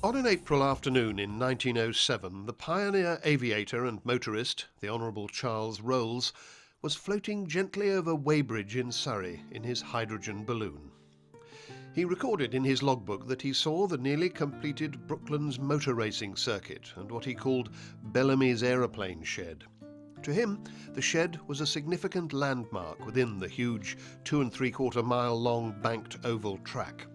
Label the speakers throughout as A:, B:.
A: On an April afternoon in 1907, the pioneer aviator and motorist, the Honourable Charles Rolls, was floating gently over Weybridge in Surrey in his hydrogen balloon. He recorded in his logbook that he saw the nearly completed Brooklands motor racing circuit and what he called Bellamy's aeroplane shed. To him, the shed was a significant landmark within the huge 2 3/4 mile long banked oval track.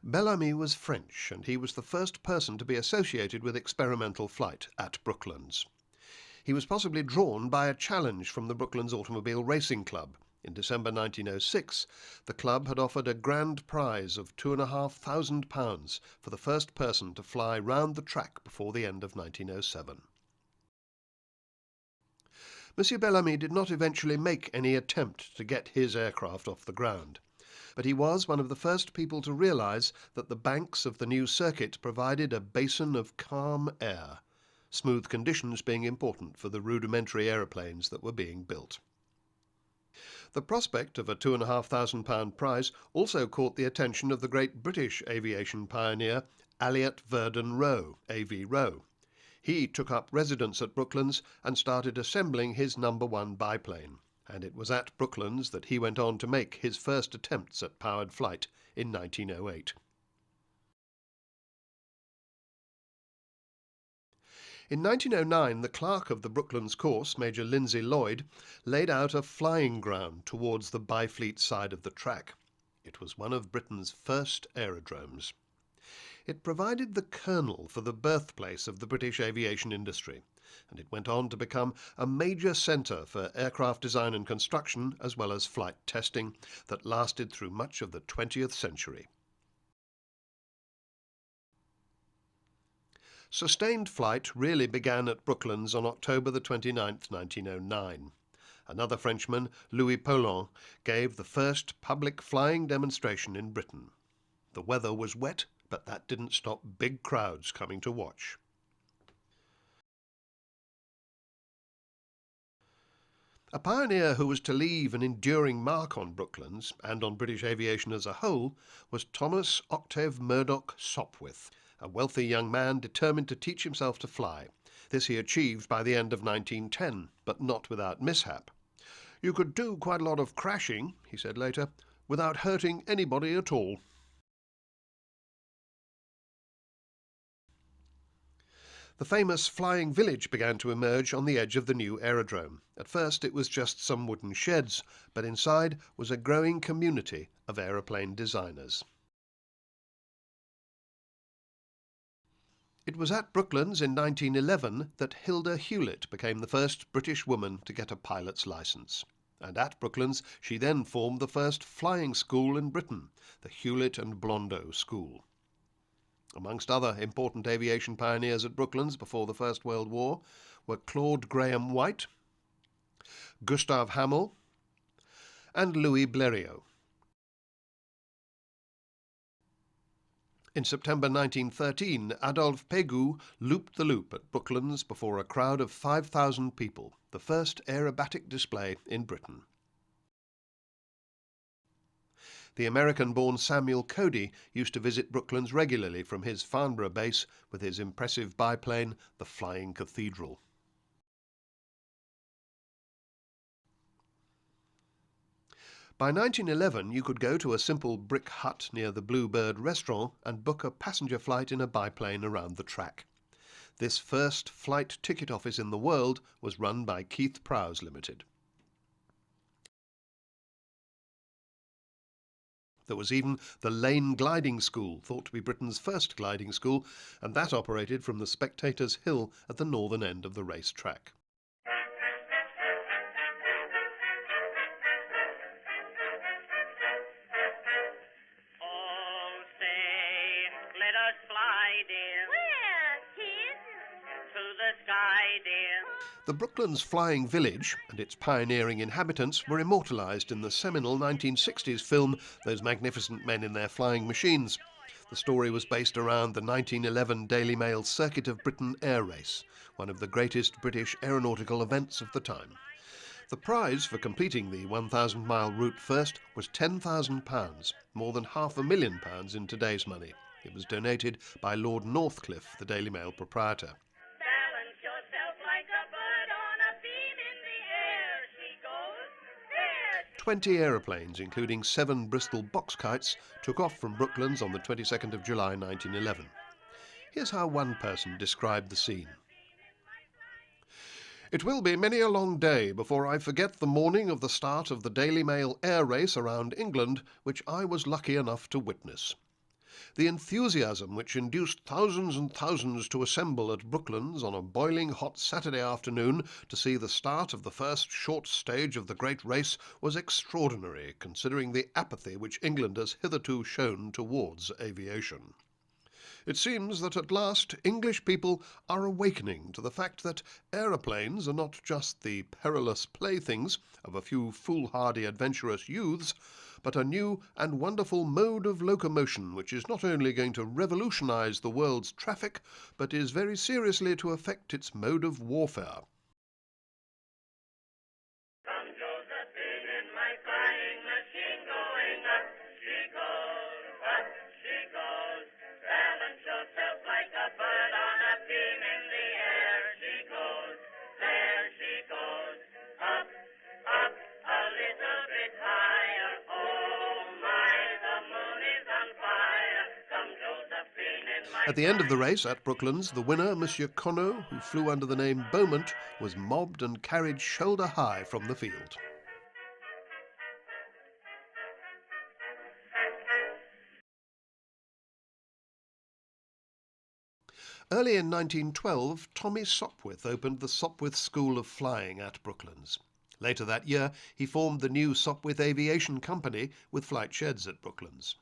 A: Bellamy was French, and he was the first person to be associated with experimental flight at Brooklands. He was possibly drawn by a challenge from the Brooklands Automobile Racing Club. In December 1906, the club had offered a grand prize of £2,500 for the first person to fly round the track before the end of 1907. Monsieur Bellamy did not eventually make any attempt to get his aircraft off the ground, but he was one of the first people to realise that the banks of the new circuit provided a basin of calm air, smooth conditions being important for the rudimentary aeroplanes that were being built. The prospect of a £2,500 prize also caught the attention of the great British aviation pioneer Elliott Verdon Roe, A.V. Roe. He took up residence at Brooklands and started assembling his No. 1 biplane, and it was at Brooklands that he went on to make his first attempts at powered flight in 1908. In 1909, the clerk of the Brooklands course, Major Lindsay Lloyd, laid out a flying ground towards the Byfleet side of the track. It was one of Britain's first aerodromes. It provided the kernel for the birthplace of the British aviation industry, and it went on to become a major centre for aircraft design and construction, as well as flight testing, that lasted through much of the 20th century. Sustained flight really began at Brooklands on October the 29th, 1909. Another Frenchman, Louis Paulhan, gave the first public flying demonstration in Britain. The weather was wet, but that didn't stop big crowds coming to watch. A pioneer who was to leave an enduring mark on Brooklands and on British aviation as a whole was Thomas Octave Murdoch Sopwith, a wealthy young man determined to teach himself to fly. This he achieved by the end of 1910, but not without mishap. "You could do quite a lot of crashing," he said later, "without hurting anybody at all." The famous flying village began to emerge on the edge of the new aerodrome. At first it was just some wooden sheds, but inside was a growing community of aeroplane designers. It was at Brooklands in 1911 that Hilda Hewlett became the first British woman to get a pilot's licence. And at Brooklands she then formed the first flying school in Britain, the Hewlett and Blondeau School. Amongst other important aviation pioneers at Brooklands before the First World War were Claude Graham White, Gustave Hamel, and Louis Blériot. In September 1913, Adolphe Pégoud looped the loop at Brooklands before a crowd of 5,000 people, the first aerobatic display in Britain. The American-born Samuel Cody used to visit Brooklands regularly from his Farnborough base with his impressive biplane, the Flying Cathedral. By 1911, you could go to a simple brick hut near the Bluebird restaurant and book a passenger flight in a biplane around the track. This first flight ticket office in the world was run by Keith Prowse Limited. There was even the Lane Gliding School, thought to be Britain's first gliding school, and that operated from the Spectators' Hill at the northern end of the race track. The Brooklands Flying Village and its pioneering inhabitants were immortalised in the seminal 1960s film Those Magnificent Men in Their Flying Machines. The story was based around the 1911 Daily Mail Circuit of Britain air race, one of the greatest British aeronautical events of the time. The prize for completing the 1,000-mile route first was £10,000, more than £500,000 in today's money. It was donated by Lord Northcliffe, the Daily Mail proprietor.
B: Balance yourself like a bird on a beam in the air. She goes, there.
A: 20 aeroplanes, including 7 Bristol box kites, took off from Brooklands on the 22nd of July 1911. Here's how one person described the scene. "It will be many a long day before I forget the morning of the start of the Daily Mail air race around England, which I was lucky enough to witness. The enthusiasm which induced thousands and thousands to assemble at Brooklands on a boiling hot Saturday afternoon to see the start of the first short stage of the great race was extraordinary, considering the apathy which England has hitherto shown towards aviation. It seems that at last English people are awakening to the fact that aeroplanes are not just the perilous playthings of a few foolhardy adventurous youths, but a new and wonderful mode of locomotion which is not only going to revolutionize the world's traffic, but is very seriously to affect its mode of warfare."
B: Come Josephine in my flying machine going up. She goes, up she goes. Balance yourself like a bird on a beam in the air. She goes, there she goes. Up, up, a little bit higher. Oh my, the moon is on fire. Come Josephine in my
A: At the end of the race at Brooklands, the winner, Monsieur Conneau, who flew under the name Beaumont, was mobbed and carried shoulder high from the field. Early in 1912, Tommy Sopwith opened the Sopwith School of Flying at Brooklands. Later that year, he formed the new Sopwith Aviation Company with flight sheds at Brooklands.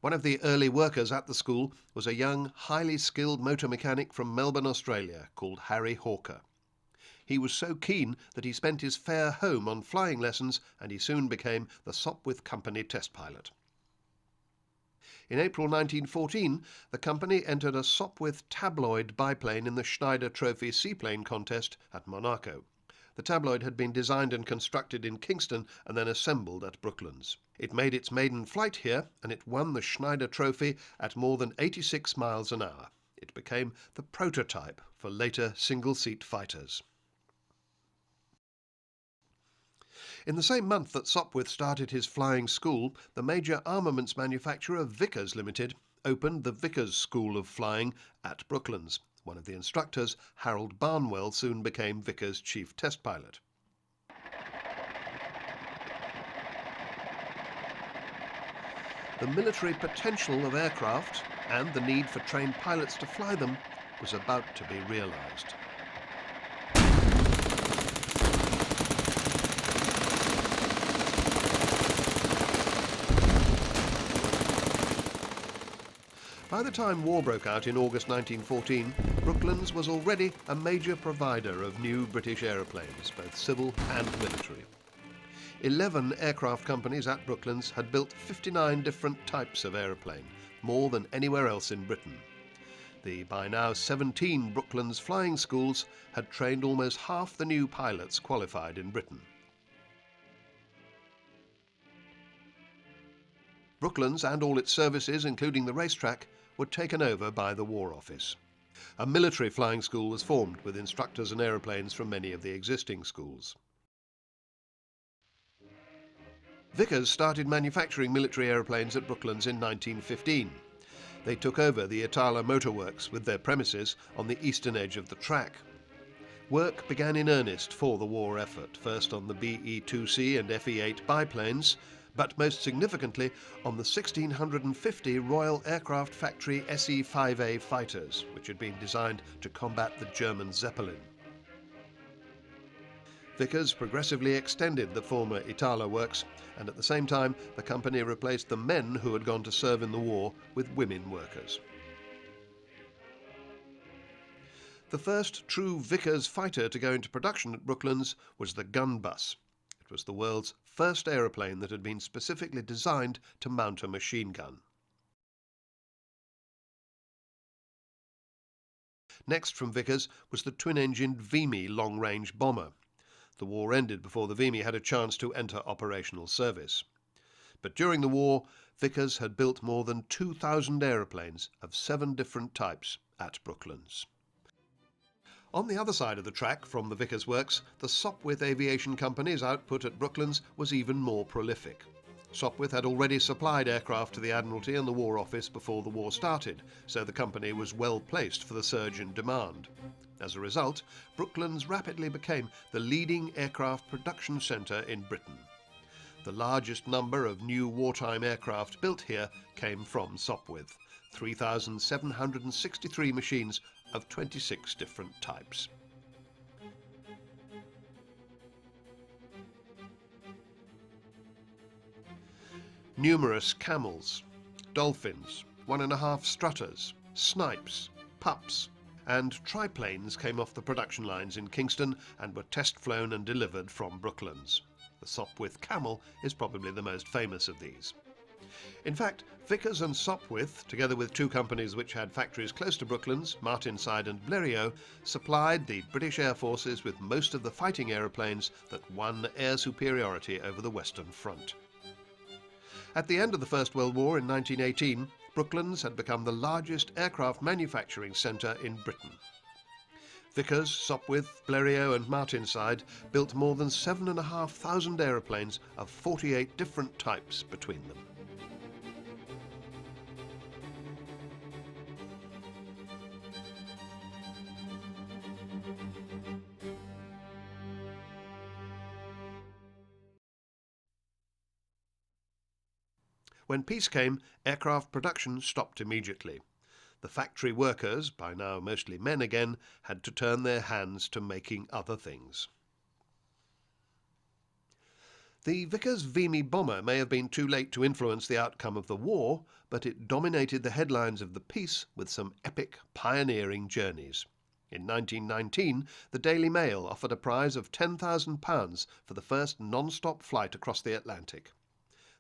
A: One of the early workers at the school was a young, highly skilled motor mechanic from Melbourne, Australia, called Harry Hawker. He was so keen that he spent his fare home on flying lessons, and he soon became the Sopwith Company test pilot. In April 1914, the company entered a Sopwith tabloid biplane in the Schneider Trophy seaplane contest at Monaco. The tabloid had been designed and constructed in Kingston and then assembled at Brooklands. It made its maiden flight here, and it won the Schneider Trophy at more than 86 miles an hour. It became the prototype for later single-seat fighters. In the same month that Sopwith started his flying school, the major armaments manufacturer Vickers Limited opened the Vickers School of Flying at Brooklands. One of the instructors, Harold Barnwell, soon became Vickers' chief test pilot. The military potential of aircraft and the need for trained pilots to fly them was about to be realized. By the time war broke out in August 1914, Brooklands was already a major provider of new British aeroplanes, both civil and military. 11 aircraft companies at Brooklands had built 59 different types of aeroplane, more than anywhere else in Britain. The by now 17 Brooklands flying schools had trained almost half the new pilots qualified in Britain. Brooklands and all its services, including the racetrack, were taken over by the War Office. A military flying school was formed with instructors and aeroplanes from many of the existing schools. Vickers started manufacturing military aeroplanes at Brooklands in 1915. They took over the Itala Motor Works with their premises on the eastern edge of the track. Work began in earnest for the war effort, first on the BE-2C and FE-8 biplanes, but most significantly on the 1650 Royal Aircraft Factory SE-5A fighters, which had been designed to combat the German Zeppelin. Vickers progressively extended the former Itala works, and at the same time the company replaced the men who had gone to serve in the war with women workers. The first true Vickers fighter to go into production at Brooklands was the gun bus. It was the world's first aeroplane that had been specifically designed to mount a machine gun. Next from Vickers was the twin-engined Vimy long-range bomber. The war ended before the Vimy had a chance to enter operational service. But during the war, Vickers had built more than 2,000 aeroplanes of 7 different types at Brooklands. On the other side of the track from the Vickers works, the Sopwith Aviation Company's output at Brooklands was even more prolific. Sopwith had already supplied aircraft to the Admiralty and the War Office before the war started, so the company was well placed for the surge in demand. As a result, Brooklands rapidly became the leading aircraft production centre in Britain. The largest number of new wartime aircraft built here came from Sopwith, 3,763 machines of 26 different types. Numerous camels, dolphins, 1.5 strutters, snipes, pups, and triplanes came off the production lines in Kingston and were test flown and delivered from Brooklands. The Sopwith Camel is probably the most famous of these. In fact, Vickers and Sopwith, together with 2 companies which had factories close to Brooklands, Martenside and Blériot, supplied the British Air Forces with most of the fighting aeroplanes that won air superiority over the Western Front. At the end of the First World War in 1918, Brooklands had become the largest aircraft manufacturing centre in Britain. Vickers, Sopwith, Blériot and Martenside built more than 7,500 aeroplanes of 48 different types between them. When peace came, aircraft production stopped immediately. The factory workers, by now mostly men again, had to turn their hands to making other things. The Vickers Vimy bomber may have been too late to influence the outcome of the war, but it dominated the headlines of the peace with some epic, pioneering journeys. In 1919, the Daily Mail offered a prize of £10,000 for the first non-stop flight across the Atlantic.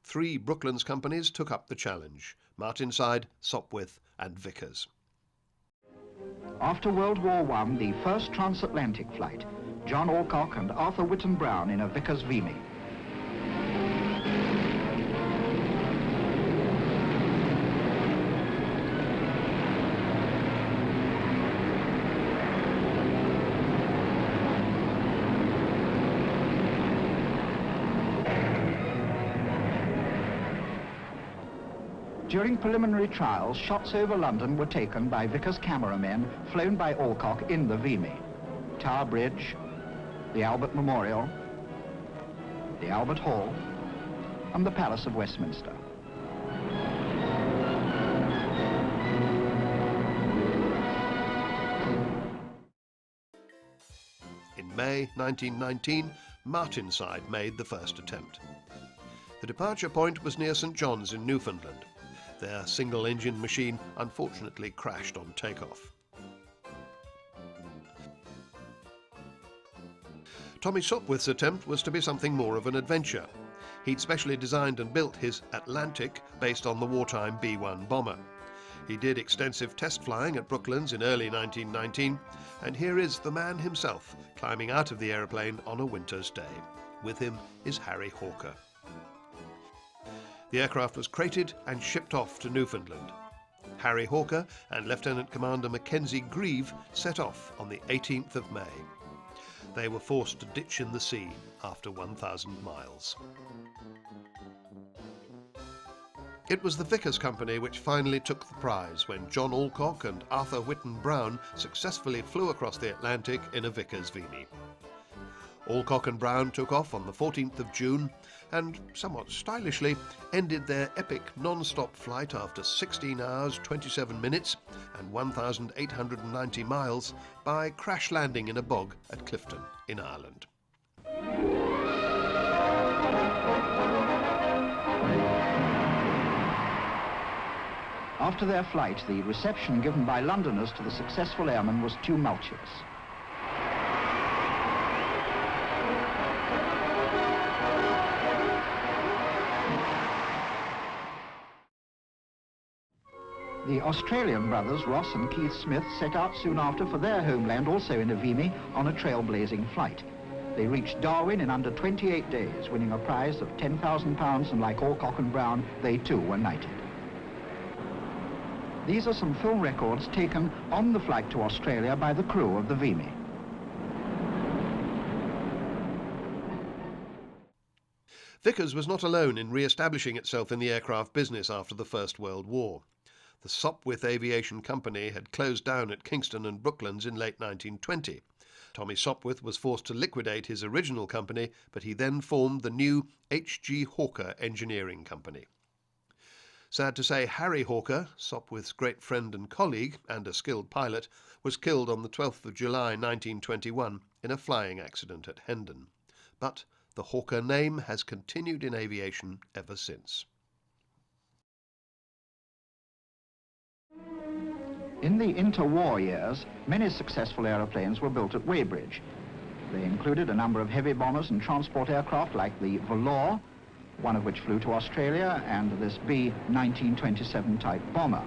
A: 3 Brooklands companies took up the challenge: Martenside, Sopwith and Vickers.
C: After World War I, the first transatlantic flight, John Alcock and Arthur Whitten Brown in a Vickers Vimy. During preliminary trials, shots over London were taken by Vickers cameramen flown by Alcock in the Vimy. Tower Bridge, the Albert Memorial, the Albert Hall, and the Palace of Westminster.
A: In May 1919, Martenside made the first attempt. The departure point was near St John's in Newfoundland. Their single-engine machine unfortunately crashed on takeoff. Tommy Sopwith's attempt was to be something more of an adventure. He'd specially designed and built his Atlantic based on the wartime B-1 bomber. He did extensive test flying at Brooklands in early 1919, and here is the man himself climbing out of the aeroplane on a winter's day. With him is Harry Hawker. The aircraft was crated and shipped off to Newfoundland. Harry Hawker and Lieutenant Commander Mackenzie Grieve set off on the 18th of May. They were forced to ditch in the sea after 1,000 miles. It was the Vickers Company which finally took the prize when John Alcock and Arthur Whitten Brown successfully flew across the Atlantic in a Vickers Vimy. Alcock and Brown took off on the 14th of June and, somewhat stylishly, ended their epic non-stop flight after 16 hours, 27 minutes and 1,890 miles by crash landing in a bog at Clifton in Ireland.
C: After their flight, the reception given by Londoners to the successful airmen was tumultuous. The Australian brothers, Ross and Keith Smith, set out soon after for their homeland, also in a Vimy, on a trailblazing flight. They reached Darwin in under 28 days, winning a prize of £10,000, and like Alcock and Brown, they too were knighted. These are some film records taken on the flight to Australia by the crew of the Vimy.
A: Vickers was not alone in re-establishing itself in the aircraft business after the First World War. The Sopwith Aviation Company had closed down at Kingston and Brooklands in late 1920. Tommy Sopwith was forced to liquidate his original company, but he then formed the new H.G. Hawker Engineering Company. Sad to say, Harry Hawker, Sopwith's great friend and colleague, and a skilled pilot, was killed on the 12th of July 1921 in a flying accident at Hendon. But the Hawker name has continued in aviation ever since.
C: In the interwar years, many successful aeroplanes were built at Weybridge. They included a number of heavy bombers and transport aircraft like the Valour, one of which flew to Australia, and this B-1927 type bomber.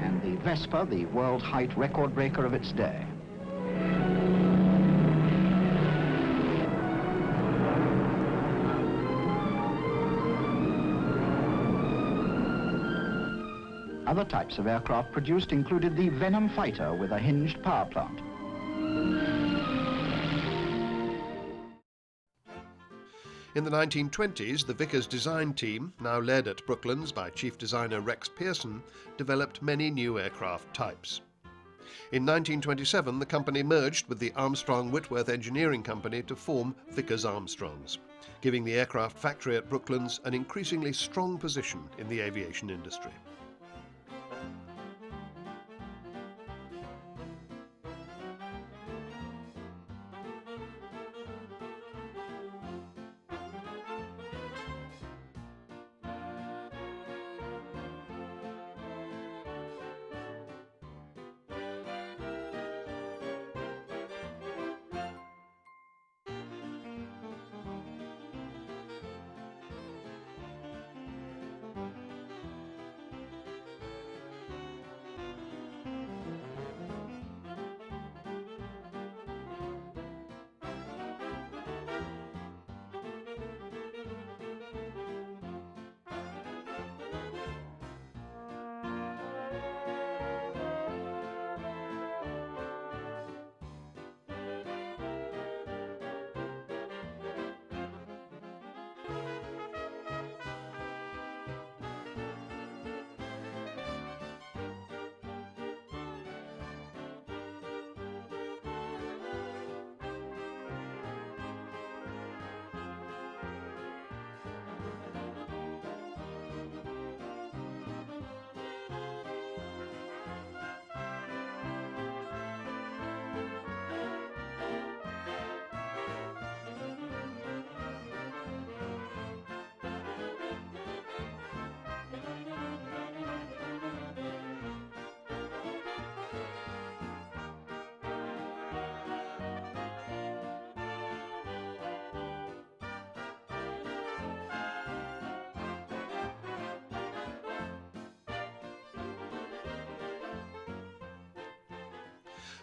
C: And the Vespa, the world height record breaker of its day. Other types of aircraft produced included the Venom fighter with a hinged power plant.
A: In the 1920s, the Vickers design team, now led at Brooklands by chief designer Rex Pearson, developed many new aircraft types. In 1927, the company merged with the Armstrong-Whitworth Engineering Company to form Vickers Armstrongs, giving the aircraft factory at Brooklands an increasingly strong position in the aviation industry.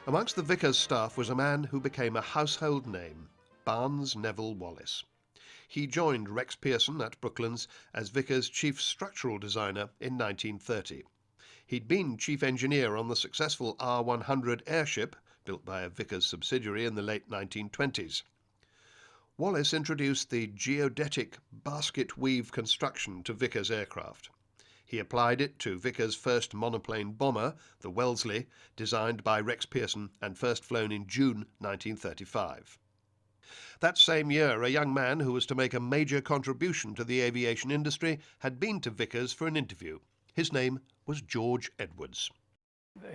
A: Amongst the Vickers staff was a man who became a household name, Barnes Neville Wallace. He joined Rex Pearson at Brooklands as Vickers' chief structural designer in 1930. He'd been chief engineer on the successful R-100 airship, built by a Vickers subsidiary in the late 1920s. Wallace introduced the geodetic basket weave construction to Vickers aircraft. He applied it to Vickers' first monoplane bomber, the Wellesley, designed by Rex Pearson and first flown in June 1935. That same year, a young man who was to make a major contribution to the aviation industry had been to Vickers for an interview. His name was George Edwards.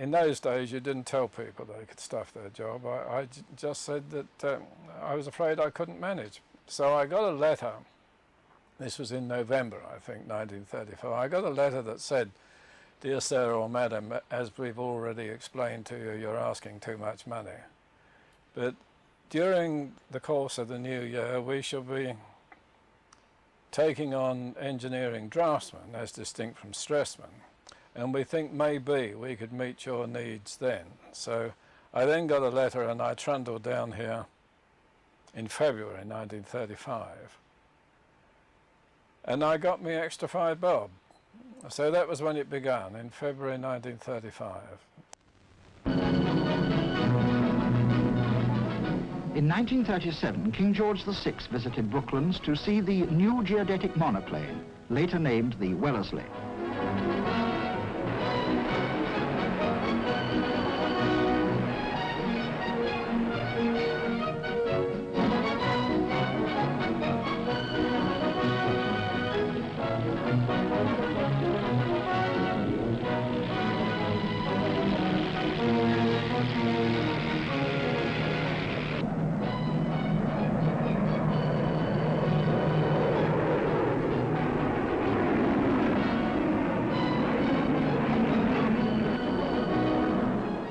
D: In those days, you didn't tell people they could stuff their job. I just said that I was afraid I couldn't manage. So I got a letter. This was in November, I think, 1934. I got a letter that said, "Dear Sir or Madam, as we've already explained to you, you're asking too much money. But during the course of the new year, we shall be taking on engineering draftsmen, as distinct from stressmen. and we think maybe we could meet your needs then. So I then got a letter and I trundled down here in February 1935. And I got me extra 5 bob. So that was when it began, in February 1935.
C: In 1937, King George VI visited Brooklands to see the new geodetic monoplane, later named the Wellesley.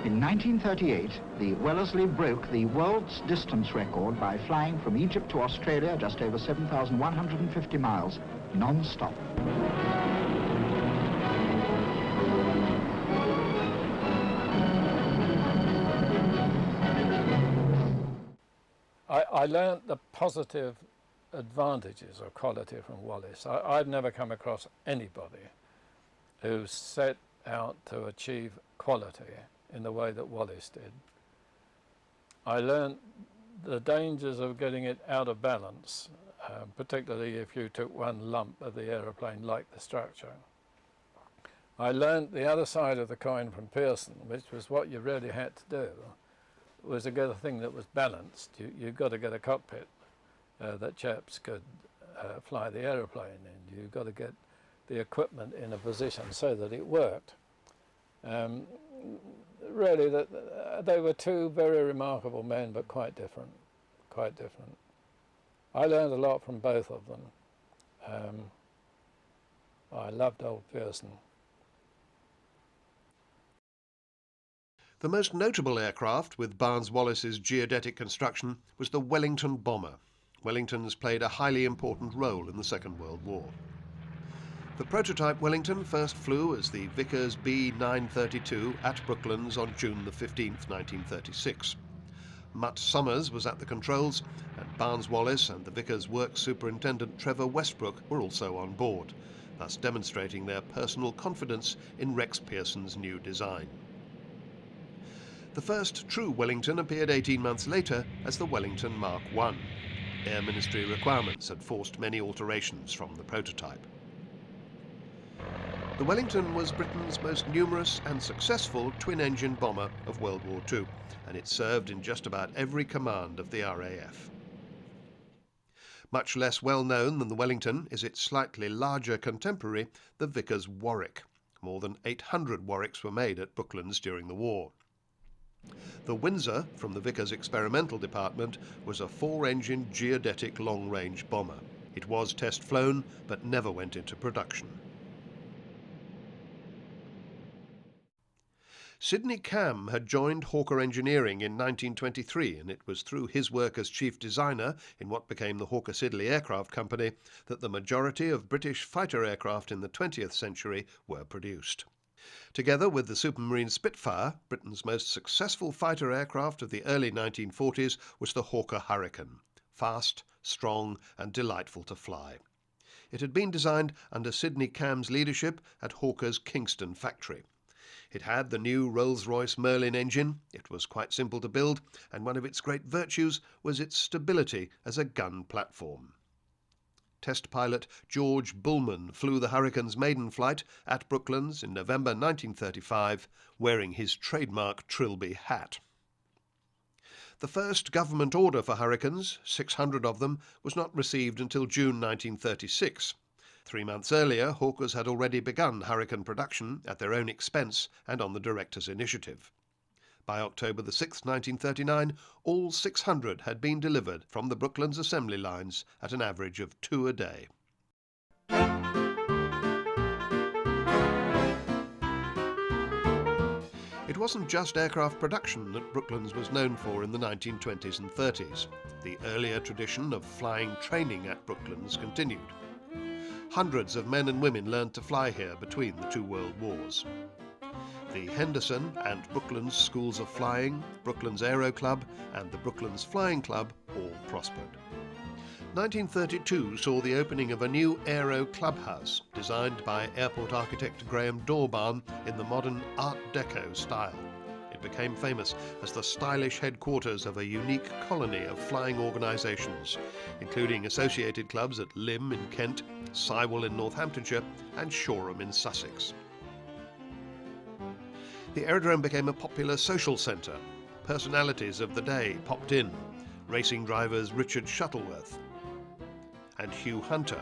C: In 1938, the Wellesley broke the world's distance record by flying from Egypt to Australia just over 7,150 miles, non-stop.
D: I learnt the positive advantages of quality from Wallace. I've never come across anybody who set out to achieve quality in the way that Wallace did. I learnt the dangers of getting it out of balance, particularly if you took one lump of the aeroplane like the structure. I learnt the other side of the coin from Pearson, which was what you really had to do, was to get a thing that was balanced. You've got to get a cockpit that chaps could fly the aeroplane in. You've got to get the equipment in a position so that it worked. Really, they were two very remarkable men, but quite different, quite different. I learned a lot from both of them. I loved old Pearson.
A: The most notable aircraft with Barnes-Wallis's geodetic construction was the Wellington Bomber. Wellingtons played a highly important role in the Second World War. The prototype Wellington first flew as the Vickers B-932 at Brooklands on June the 15th, 1936. Mutt Summers was at the controls, and Barnes-Wallis and the Vickers Works Superintendent Trevor Westbrook were also on board, thus demonstrating their personal confidence in Rex Pearson's new design. The first true Wellington appeared 18 months later as the Wellington Mark I. Air Ministry requirements had forced many alterations from the prototype. The Wellington was Britain's most numerous and successful twin-engine bomber of World War II, and it served in just about every command of the RAF. Much less well known than the Wellington is its slightly larger contemporary, the Vickers Warwick. More than 800 Warwicks were made at Brooklands during the war. The Windsor, from the Vickers Experimental Department, was a 4-engine geodetic long-range bomber. It was test-flown, but never went into production. Sidney Camm had joined Hawker Engineering in 1923, and it was through his work as chief designer in what became the Hawker Siddeley Aircraft Company that the majority of British fighter aircraft in the 20th century were produced. Together with the Supermarine Spitfire, Britain's most successful fighter aircraft of the early 1940s was the Hawker Hurricane, fast, strong and delightful to fly. It had been designed under Sidney Camm's leadership at Hawker's Kingston factory. It had the new Rolls-Royce Merlin engine, it was quite simple to build, and one of its great virtues was its stability as a gun platform. Test pilot George Bullman flew the Hurricane's maiden flight at Brooklands in November 1935, wearing his trademark Trilby hat. The first government order for Hurricanes, 600 of them, was not received until June 1936. 3 months earlier, Hawkers had already begun Hurricane production at their own expense and on the director's initiative. By October the 6th, 1939, all 600 had been delivered from the Brooklands assembly lines at an average of 2 a day. It wasn't just aircraft production that Brooklands was known for in the 1920s and 30s. The earlier tradition of flying training at Brooklands continued. Hundreds of men and women learned to fly here between the two world wars. The Henderson and Brooklands Schools of Flying, Brooklands Aero Club and the Brooklands Flying Club all prospered. 1932 saw the opening of a new aero clubhouse designed by airport architect Graham Dorbarn in the modern Art Deco style. It became famous as the stylish headquarters of a unique colony of flying organisations, including associated clubs at Lymm in Kent, Sywell in Northamptonshire and Shoreham in Sussex. The aerodrome became a popular social centre. Personalities of the day popped in, racing drivers Richard Shuttleworth and Hugh Hunter,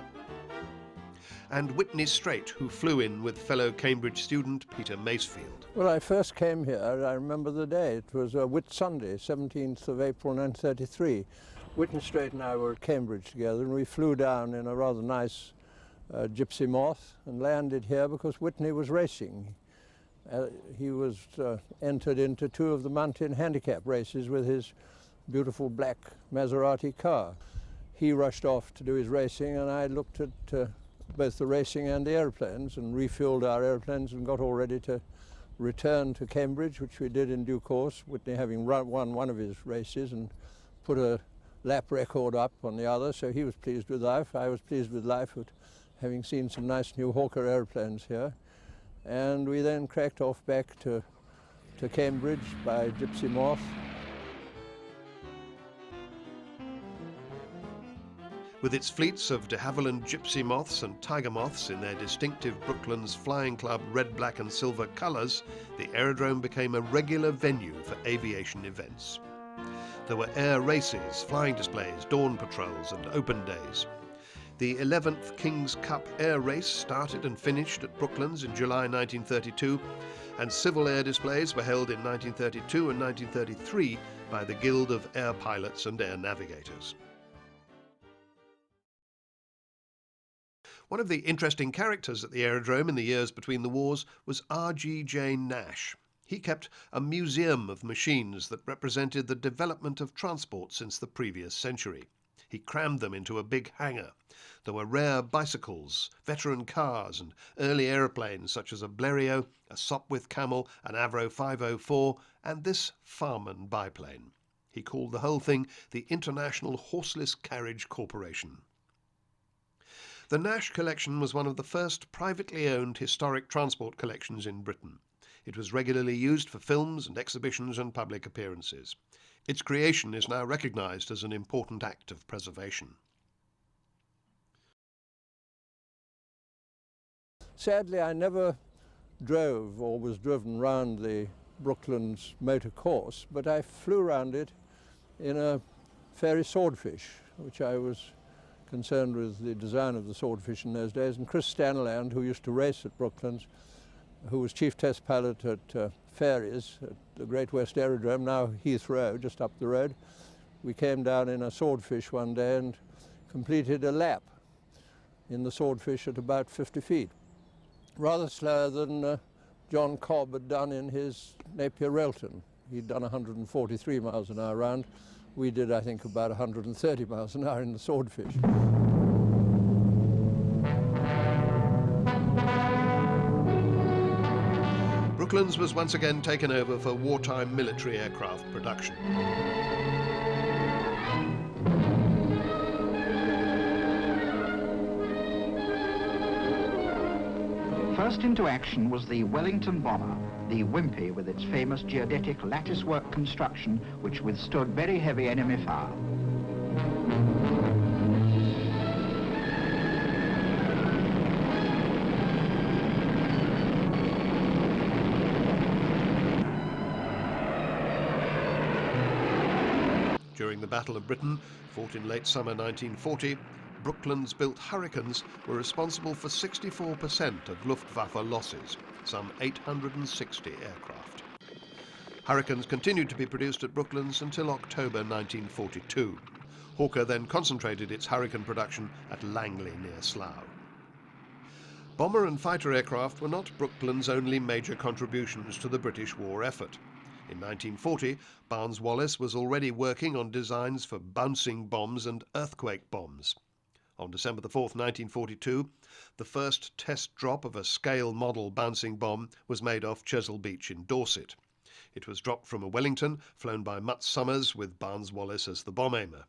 A: and Whitney Straight, who flew in with fellow Cambridge student Peter Macefield.
E: Well, I first came here, I remember the day. It was Whit Sunday, 17th of April 1933. Whitney Straight and I were at Cambridge together, and we flew down in a rather nice Gypsy Moth and landed here because Whitney was racing. He was entered into two of the mountain handicap races with his beautiful black Maserati car. He rushed off to do his racing, and I looked at both the racing and the aeroplanes and refueled our aeroplanes and got all ready to return to Cambridge, which we did in due course, Whitney having won one of his races and put a lap record up on the other, so he was pleased with life. I was pleased with life at having seen some nice new Hawker aeroplanes here. And we then cracked off back to Cambridge by Gypsy Moth.
A: With its fleets of de Havilland Gypsy Moths and Tiger Moths in their distinctive Brooklands Flying Club red, black and silver colours, the aerodrome became a regular venue for aviation events. There were air races, flying displays, dawn patrols and open days. The 11th King's Cup Air Race started and finished at Brooklands in July 1932, and civil air displays were held in 1932 and 1933 by the Guild of Air Pilots and Air Navigators. One of the interesting characters at the aerodrome in the years between the wars was R.G.J. Nash. He kept a museum of machines that represented the development of transport since the previous century. He crammed them into a big hangar. There were rare bicycles, veteran cars and early aeroplanes such as a Blériot, a Sopwith Camel, an Avro 504 and this Farman biplane. He called the whole thing the International Horseless Carriage Corporation. The Nash collection was one of the first privately owned historic transport collections in Britain. It was regularly used for films and exhibitions and public appearances. Its creation is now recognised as an important act of preservation.
E: Sadly, I never drove or was driven round the Brooklands motor course, but I flew round it in a fairy swordfish, which I was concerned with the design of the swordfish in those days, and Chris Stanland, who used to race at Brooklands, who was chief test pilot at Fairies at the Great West Aerodrome, now Heathrow, just up the road. We came down in a swordfish one day and completed a lap in the swordfish at about 50 feet. Rather slower than John Cobb had done in his Napier Railton. He'd done 143 miles an hour round. We did, I think, about 130 miles an hour in the swordfish.
A: Brooklands was once again taken over for wartime military aircraft production.
C: First into action was the Wellington Bomber, the Wimpy with its famous geodetic latticework construction which withstood very heavy enemy fire.
A: During the Battle of Britain, fought in late summer 1940, Brooklands-built Hurricanes were responsible for 64% of Luftwaffe losses, some 860 aircraft. Hurricanes continued to be produced at Brooklands until October 1942. Hawker then concentrated its Hurricane production at Langley near Slough. Bomber and fighter aircraft were not Brooklands' only major contributions to the British war effort. In 1940, Barnes-Wallis was already working on designs for bouncing bombs and earthquake bombs. On December the 4th, 1942, the first test drop of a scale model bouncing bomb was made off Chesil Beach in Dorset. It was dropped from a Wellington, flown by Mutt Summers with Barnes Wallis as the bomb aimer.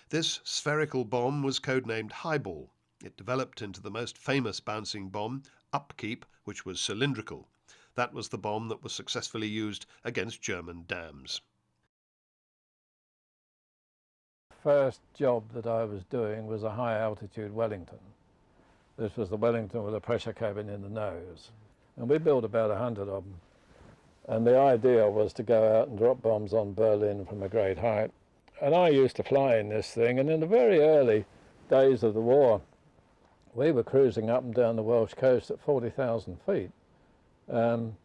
A: This spherical bomb was codenamed Highball. It developed into the most famous bouncing bomb, Upkeep, which was cylindrical. That was the bomb that was successfully used against German dams.
D: First job that I was doing was a high altitude Wellington. This was the Wellington with a pressure cabin in the nose. And we built about 100 of them. And the idea was to go out and drop bombs on Berlin from a great height. And I used to fly in this thing, and in the very early days of the war, we were cruising up and down the Welsh coast at 40,000 feet in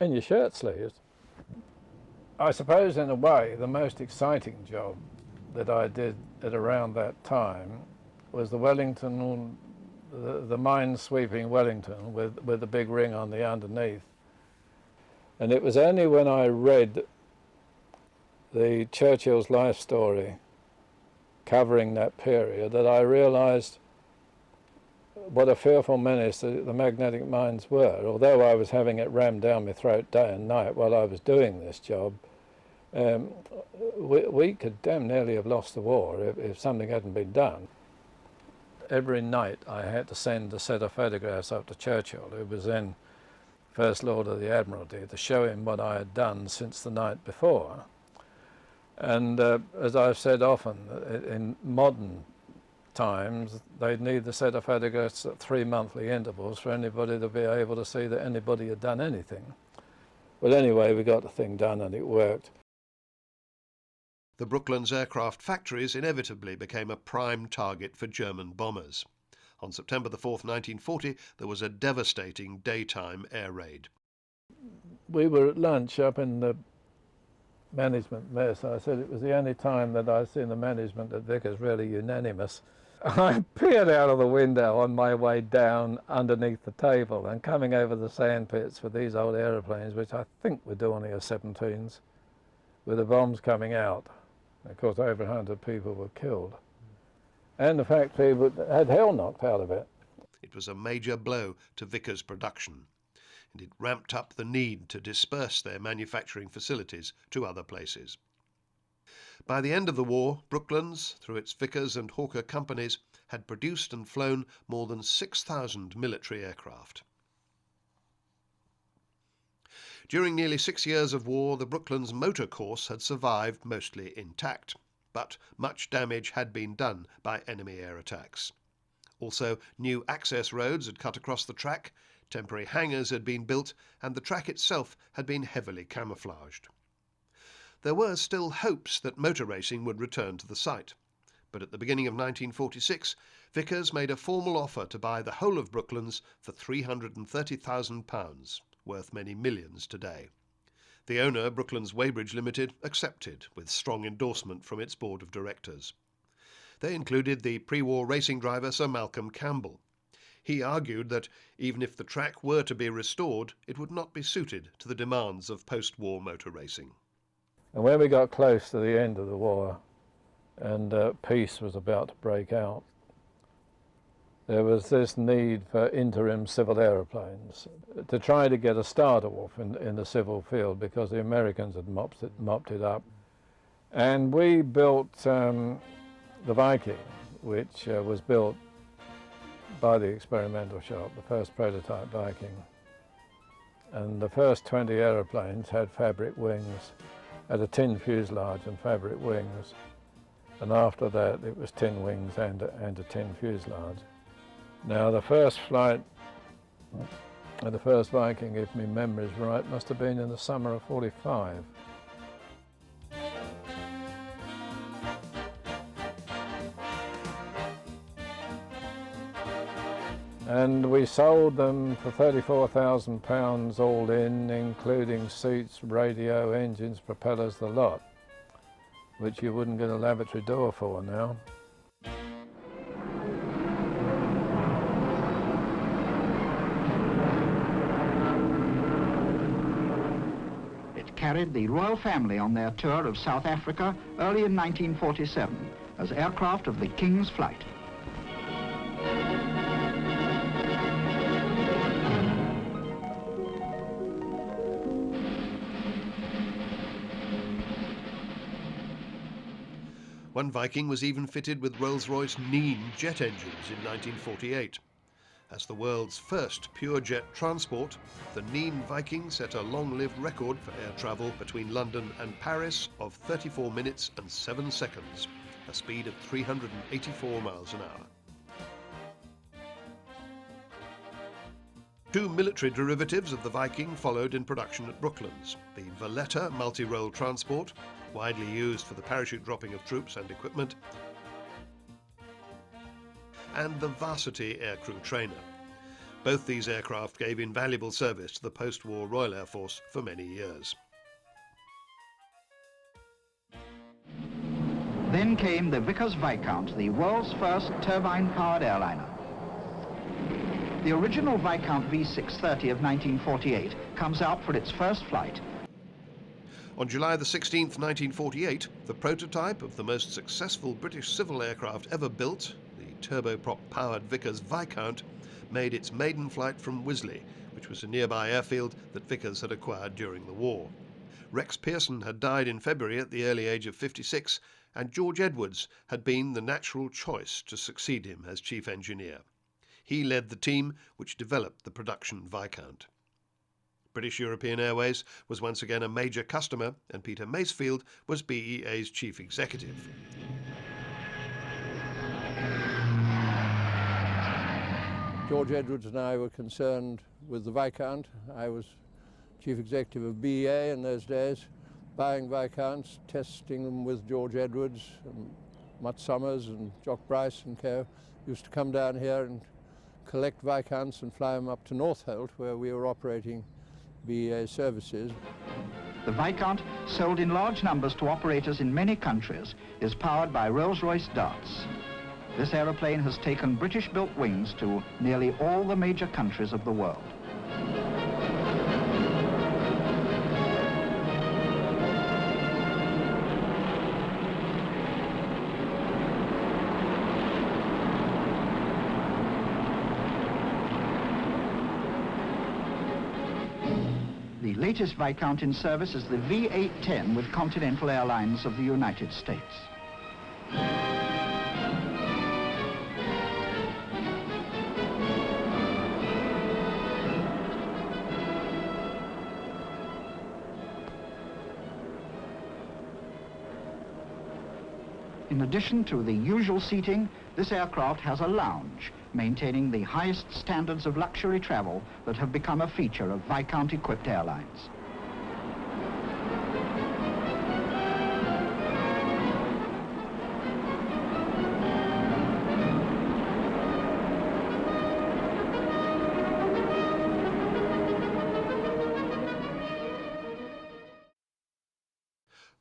D: your shirt sleeves. I suppose in a way the most exciting job that I did at around that time was the Wellington, the mine-sweeping Wellington with the big ring on the underneath. And it was only when I read the Churchill's life story covering that period that I realised what a fearful menace the magnetic mines were. Although I was having it rammed down my throat day and night while I was doing this job, we could damn nearly have lost the war if something hadn't been done. Every night I had to send a set of photographs up to Churchill, who was then First Lord of the Admiralty, to show him what I had done since the night before. And as I've said often, in modern times, they'd need the set of photographs at 3 monthly intervals for anybody to be able to see that anybody had done anything. Well, anyway, we got the thing done and it worked.
A: The Brooklands aircraft factories inevitably became a prime target for German bombers. On September the 4th, 1940, there was a devastating daytime air raid.
D: We were at lunch up in the management mess. I said it was the only time that I'd seen the management at Vickers really unanimous. I peered out of the window on my way down underneath the table and coming over the sand pits for these old aeroplanes, which I think were Dornier 17s, with the bombs coming out. Of course, over 100 people were killed. And the factory had hell knocked out of it.
A: It was a major blow to Vickers production, and it ramped up the need to disperse their manufacturing facilities to other places. By the end of the war, Brooklands, through its Vickers and Hawker companies, had produced and flown more than 6,000 military aircraft. During nearly 6 years of war, the Brooklands motor course had survived mostly intact, but much damage had been done by enemy air attacks. Also, new access roads had cut across the track, temporary hangars had been built, and the track itself had been heavily camouflaged. There were still hopes that motor racing would return to the site, but at the beginning of 1946, Vickers made a formal offer to buy the whole of Brooklands for £330,000, worth many millions today. The owner, Brooklands Weybridge Limited, accepted, with strong endorsement from its board of directors. They included the pre-war racing driver Sir Malcolm Campbell. He argued that even if the track were to be restored, it would not be suited to the demands of post-war motor racing.
D: And when we got close to the end of the war and peace was about to break out, there was this need for interim civil aeroplanes to try to get a starter off in the civil field, because the Americans had mopped it up. And we built the Viking, which was built by the experimental shop, the first prototype Viking. And the first 20 aeroplanes had fabric wings, had a tin fuselage and fabric wings. And after that, it was tin wings and a tin fuselage. Now, the first flight of the first Viking, if my memory's right, must have been in the summer of '45. And we sold them for £34,000 all in, including seats, radio, engines, propellers, the lot, which you wouldn't get a lavatory door for now.
C: Carried the royal family on their tour of South Africa early in 1947 as aircraft of the King's Flight.
A: One Viking was even fitted with Rolls-Royce Nene jet engines in 1948. As the world's first pure jet transport, the Nene Viking set a long-lived record for air travel between London and Paris of 34 minutes and 7 seconds, a speed of 384 miles an hour. Two military derivatives of the Viking followed in production at Brooklands: the Valletta multi-role transport, widely used for the parachute dropping of troops and equipment, and the Varsity aircrew trainer. Both these aircraft gave invaluable service to the post-war Royal Air Force for many years.
C: Then came the Vickers Viscount, the world's first turbine-powered airliner. The original Viscount V630 of 1948 comes out for its first flight.
A: On July the 16th, 1948, the prototype of the most successful British civil aircraft ever built, the turboprop-powered Vickers Viscount, made its maiden flight from Wisley, which was a nearby airfield that Vickers had acquired during the war. Rex Pearson had died in February at the early age of 56, and George Edwards had been the natural choice to succeed him as chief engineer. He led the team which developed the production Viscount. British European Airways was once again a major customer, and Peter Masefield was BEA's chief executive.
E: George Edwards and I were concerned with the Viscount. I was chief executive of BEA in those days, buying Viscounts, testing them with George Edwards, and Mutt Summers and Jock Bryce and co. Used to come down here and collect Viscounts and fly them up to Northolt, where we were operating BEA services.
C: The Viscount, sold in large numbers to operators in many countries, is powered by Rolls-Royce Darts. This aeroplane has taken British-built wings to nearly all the major countries of the world. The latest Viscount in service is the V810 with Continental Airlines of the United States. In addition to the usual seating, this aircraft has a lounge, maintaining the highest standards of luxury travel that have become a feature of Viscount-equipped airlines.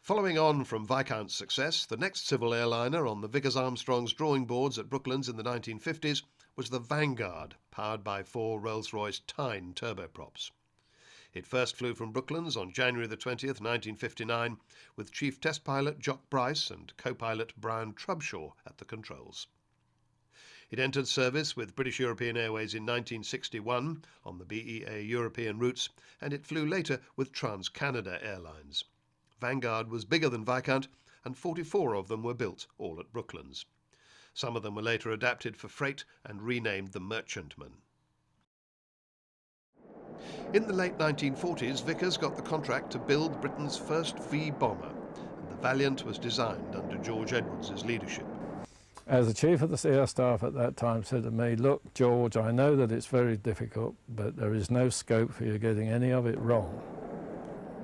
A: Following on from Viscount's success, the next civil airliner on the Vickers Armstrong's drawing boards at Brooklands in the 1950s was the Vanguard, powered by 4 Rolls-Royce Tyne turboprops. It first flew from Brooklands on January the 20th, 1959, with chief test pilot Jock Bryce and co-pilot Brian Trubshaw at the controls. It entered service with British European Airways in 1961 on the BEA European routes, and it flew later with Trans-Canada Airlines. Vanguard was bigger than Viscount, and 44 of them were built, all at Brooklands. Some of them were later adapted for freight and renamed the Merchantman. In the late 1940s, Vickers got the contract to build Britain's first V-bomber, and the Valiant was designed under George Edwards' leadership.
D: As the chief of the air staff at that time said to me, "Look, George, I know that it's very difficult, but there is no scope for you getting any of it wrong.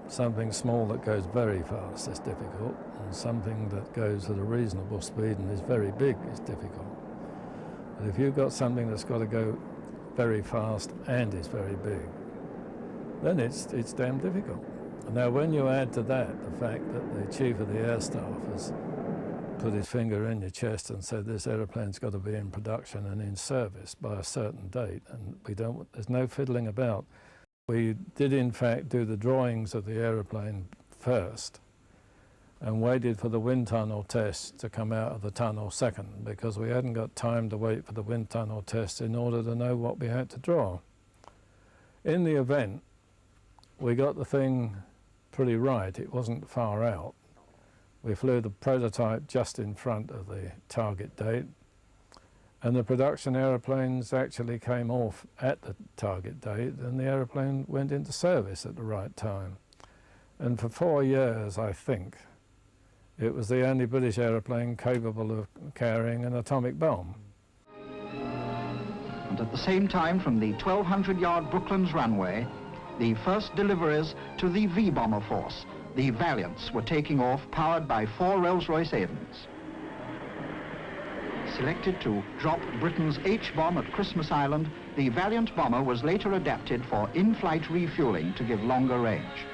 D: Something small that goes very fast is difficult, and something that goes at a reasonable speed and is very big is difficult. But if you've got something that's got to go very fast and is very big, then it's damn difficult." And now when you add to that the fact that the chief of the air staff has put his finger in your chest and said this aeroplane's got to be in production and in service by a certain date, and there's no fiddling about. We did in fact do the drawings of the aeroplane first and waited for the wind tunnel test to come out of the tunnel second, because we hadn't got time to wait for the wind tunnel test in order to know what we had to draw. In the event, we got the thing pretty right. It wasn't far out, We flew the prototype just in front of the target date, and the production aeroplanes actually came off at the target date, and the aeroplane went into service at the right time. And for 4 years, I think, it was the only British aeroplane capable of carrying an atomic bomb.
C: And at the same time, from the 1,200-yard Brooklands runway, the first deliveries to the V-bomber force, the Valiants, were taking off, powered by 4 Rolls-Royce Avens. Selected to drop Britain's H-bomb at Christmas Island, the Valiant bomber was later adapted for in-flight refueling to give longer range.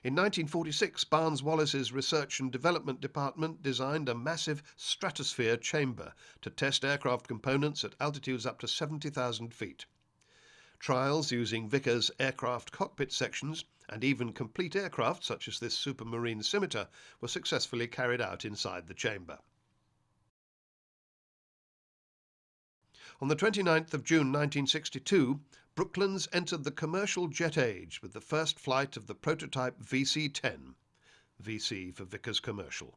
A: In 1946, Barnes-Wallis's Research and Development Department designed a massive stratosphere chamber to test aircraft components at altitudes up to 70,000 feet. Trials using Vickers aircraft cockpit sections and even complete aircraft such as this supermarine scimitar were successfully carried out inside the chamber. On the 29th of June 1962, Brooklands entered the commercial jet age with the first flight of the prototype VC-10, VC for Vickers Commercial.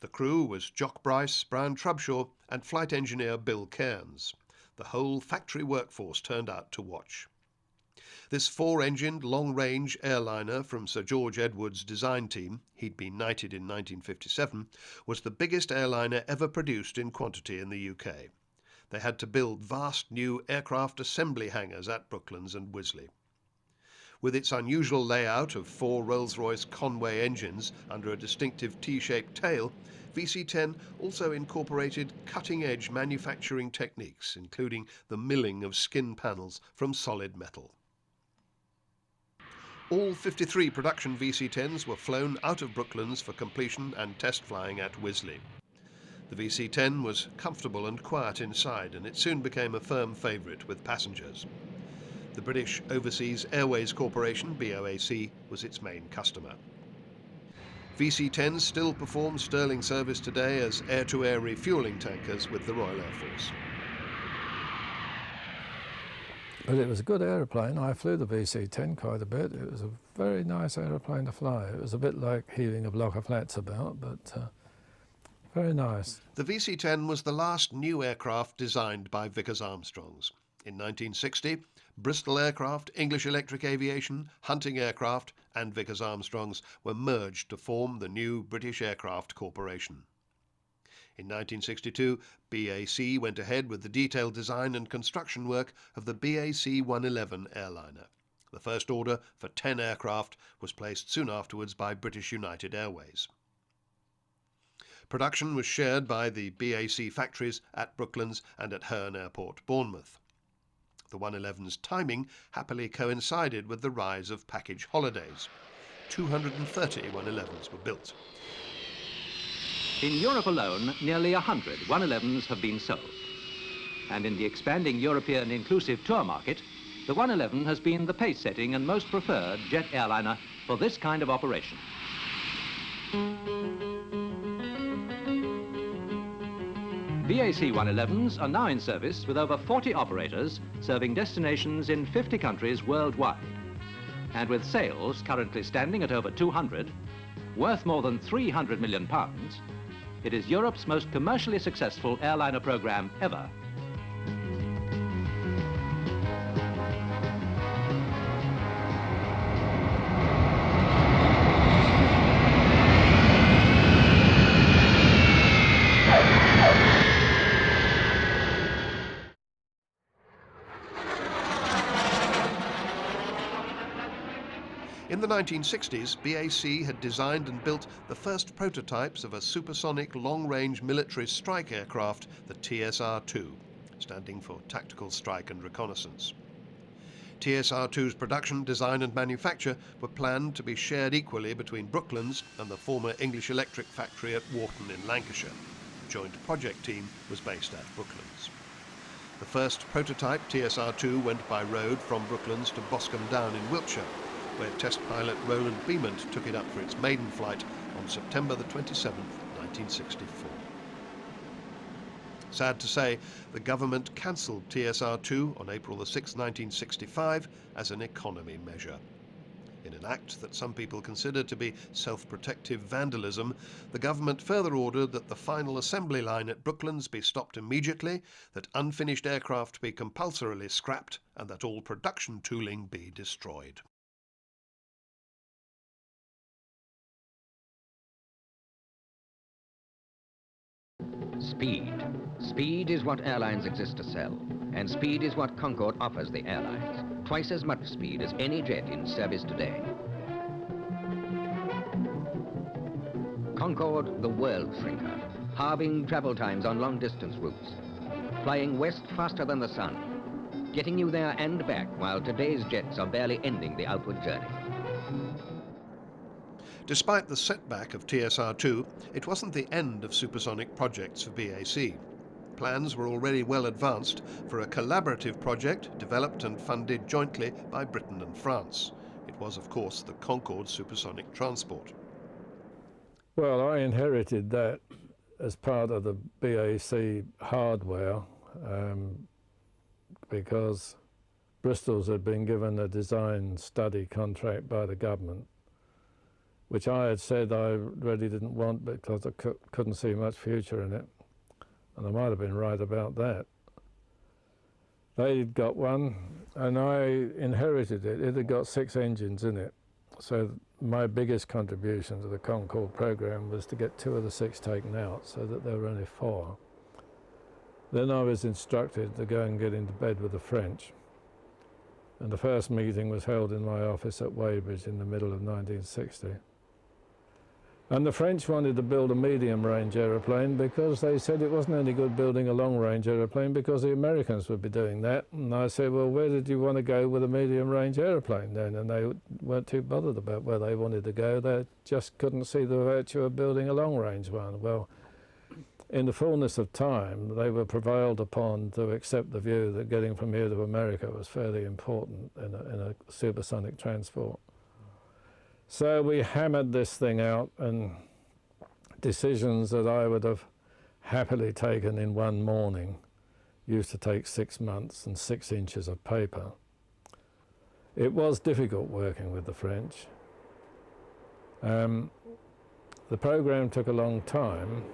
A: The crew was Jock Bryce, Brown Trubshaw and flight engineer Bill Cairns. The whole factory workforce turned out to watch. This 4-engined, long-range airliner from Sir George Edward's design team, he'd been knighted in 1957, was the biggest airliner ever produced in quantity in the UK. They had to build vast new aircraft assembly hangars at Brooklands and Wisley. With its unusual layout of 4 Rolls-Royce Conway engines under a distinctive T-shaped tail, VC-10 also incorporated cutting-edge manufacturing techniques, including the milling of skin panels from solid metal. All 53 production VC-10s were flown out of Brooklands for completion and test flying at Wisley. The VC-10 was comfortable and quiet inside, and it soon became a firm favourite with passengers. The British Overseas Airways Corporation, BOAC, was its main customer. VC-10s still perform sterling service today as air-to-air refuelling tankers with the Royal Air Force.
D: But it was a good aeroplane. I flew the VC-10 quite a bit. It was a very nice aeroplane to fly. It was a bit like heaving a block of flats about, but very nice.
A: The VC-10 was the last new aircraft designed by Vickers Armstrongs. In 1960, Bristol Aircraft, English Electric Aviation, Hunting Aircraft and Vickers Armstrongs were merged to form the new British Aircraft Corporation. In 1962, BAC went ahead with the detailed design and construction work of the BAC 111 airliner. The first order for 10 aircraft was placed soon afterwards by British United Airways. Production was shared by the BAC factories at Brooklands and at Herne Airport, Bournemouth. The 111's timing happily coincided with the rise of package holidays. 230 111s were built.
F: In Europe alone, nearly 100 111s have been sold. And in the expanding European inclusive tour market, the 111 has been the pace-setting and most preferred jet airliner for this kind of operation. BAC 111s are now in service with over 40 operators serving destinations in 50 countries worldwide. And with sales currently standing at over 200, worth more than £300 million, it is Europe's most commercially successful airliner program ever.
A: In the 1960s, BAC had designed and built the first prototypes of a supersonic long-range military strike aircraft, the TSR-2, standing for Tactical Strike and Reconnaissance. TSR-2's production, design and manufacture were planned to be shared equally between Brooklands and the former English Electric factory at Warton in Lancashire. The joint project team was based at Brooklands. The first prototype, TSR-2, went by road from Brooklands to Boscombe Down in Wiltshire, where test pilot Roland Beament took it up for its maiden flight on September the 27th, 1964. Sad to say, the government cancelled TSR-2 on April the 6th, 1965 as an economy measure. In an act that some people consider to be self-protective vandalism, the government further ordered that the final assembly line at Brooklands be stopped immediately, that unfinished aircraft be compulsorily scrapped, and that all production tooling be destroyed.
G: Speed. Speed is what airlines exist to sell, and speed is what Concorde offers the airlines. Twice as much speed as any jet in service today. Concorde, the world shrinker, halving travel times on long-distance routes, flying west faster than the sun, getting you there and back while today's jets are barely ending the outward journey.
A: Despite the setback of TSR-2, it wasn't the end of supersonic projects for BAC. Plans were already well advanced for a collaborative project developed and funded jointly by Britain and France. It was, of course, the Concorde supersonic transport.
D: Well, I inherited that as part of the BAC hardware because Bristol's had been given a design study contract by the government, which I had said I really didn't want because I couldn't see much future in it. And I might have been right about that. They'd got one, and I inherited it. It had got 6 engines in it. So my biggest contribution to the Concorde program was to get 2 of the 6 taken out so that there were only 4. Then I was instructed to go and get into bed with the French. And the first meeting was held in my office at Weybridge in the middle of 1960. And the French wanted to build a medium-range aeroplane because they said it wasn't any good building a long-range aeroplane because the Americans would be doing that. And I said, well, where did you want to go with a medium-range aeroplane then? And they weren't too bothered about where they wanted to go. They just couldn't see the virtue of building a long-range one. Well, in the fullness of time, they were prevailed upon to accept the view that getting from here to America was fairly important in a supersonic transport. So we hammered this thing out, and decisions that I would have happily taken in one morning used to take 6 months and 6 inches of paper. It was difficult working with the French. The program took a long time,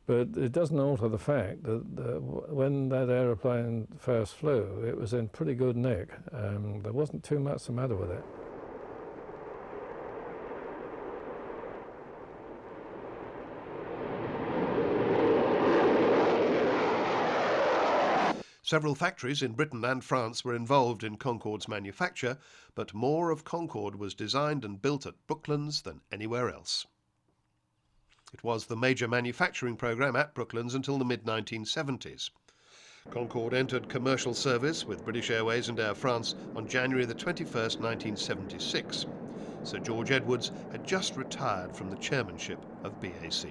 D: but it doesn't alter the fact that when that aeroplane first flew, it was in pretty good nick. There wasn't too much the matter with it.
A: Several factories in Britain and France were involved in Concorde's manufacture, but more of Concorde was designed and built at Brooklands than anywhere else. It was the major manufacturing program at Brooklands until the mid-1970s. Concorde entered commercial service with British Airways and Air France on January the 21st, 1976. Sir George Edwards had just retired from the chairmanship of BAC.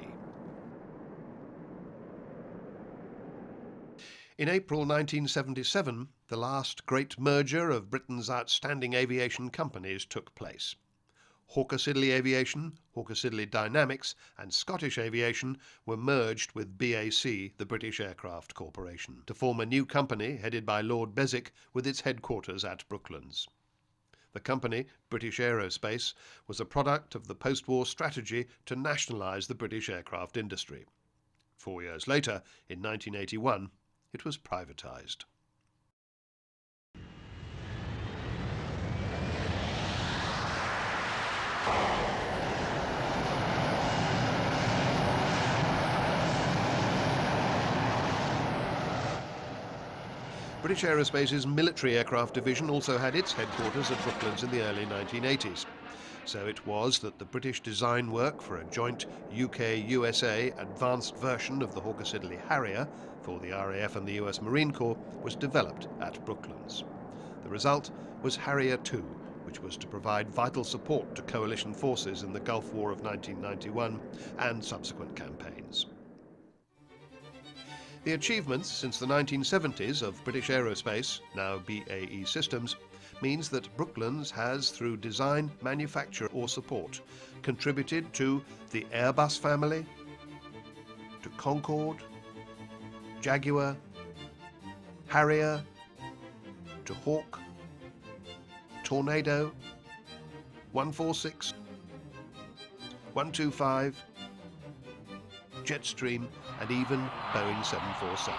A: In April 1977, the last great merger of Britain's outstanding aviation companies took place. Hawker Siddeley Aviation, Hawker Siddeley Dynamics and Scottish Aviation were merged with BAC, the British Aircraft Corporation, to form a new company headed by Lord Beswick with its headquarters at Brooklands. The company, British Aerospace, was a product of the post-war strategy to nationalise the British aircraft industry. 4 years later, in 1981, it was privatised. British Aerospace's military aircraft division also had its headquarters at Brooklands in the early 1980s. So it was that the British design work for a joint UK-USA advanced version of the Hawker Siddeley Harrier for the RAF and the US Marine Corps was developed at Brooklands. The result was Harrier II, which was to provide vital support to coalition forces in the Gulf War of 1991 and subsequent campaigns. The achievements since the 1970s of British Aerospace, now BAE Systems, means that Brooklands has, through design, manufacture or support, contributed to the Airbus family, to Concorde, Jaguar, Harrier, to Hawk, Tornado, 146, 125, Jetstream, and even Boeing 747.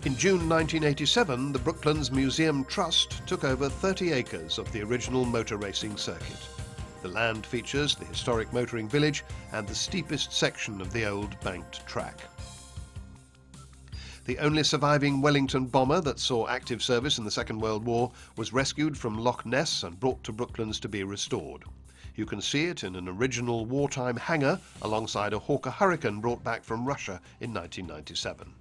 A: In June 1987, the Brooklands Museum Trust took over 30 acres of the original motor racing circuit. The land features the historic motoring village and the steepest section of the old banked track. The only surviving Wellington Bomber that saw active service in the Second World War was rescued from Loch Ness and brought to Brooklands to be restored. You can see it in an original wartime hangar alongside a Hawker Hurricane brought back from Russia in 1997.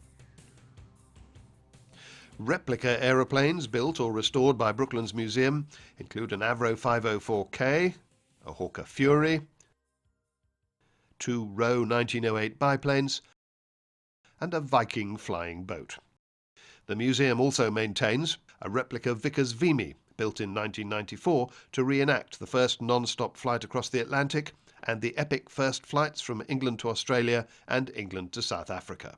A: Replica aeroplanes built or restored by Brooklands Museum include an Avro 504K, a Hawker Fury, 2 Roe 1908 biplanes, and a Viking flying boat. The museum also maintains a replica Vickers Vimy, built in 1994 to reenact the first non-stop flight across the Atlantic and the epic first flights from England to Australia and England to South Africa.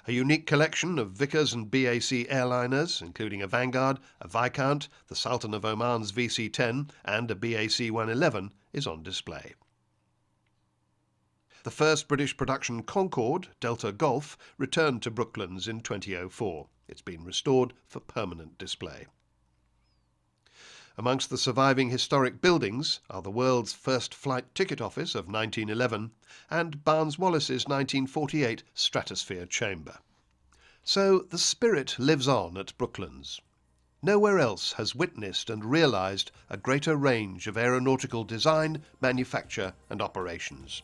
A: A unique collection of Vickers and BAC airliners, including a Vanguard, a Viscount, the Sultan of Oman's VC-10 and a BAC 111, is on display. The first British production Concorde, Delta Golf, returned to Brooklands in 2004. It's been restored for permanent display. Amongst the surviving historic buildings are the world's first flight ticket office of 1911 and Barnes-Wallis's 1948 Stratosphere Chamber. So the spirit lives on at Brooklands. Nowhere else has witnessed and realised a greater range of aeronautical design, manufacture and operations.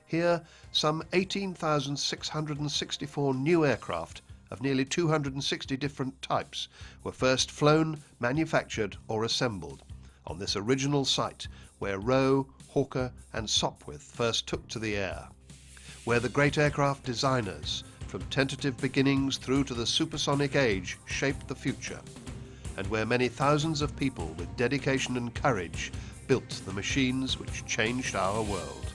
A: Here, some 18,664 new aircraft of nearly 260 different types were first flown, manufactured or assembled on this original site where Roe, Hawker and Sopwith first took to the air, where the great aircraft designers, from tentative beginnings through to the supersonic age, shaped the future, and where many thousands of people with dedication and courage built the machines which changed our world.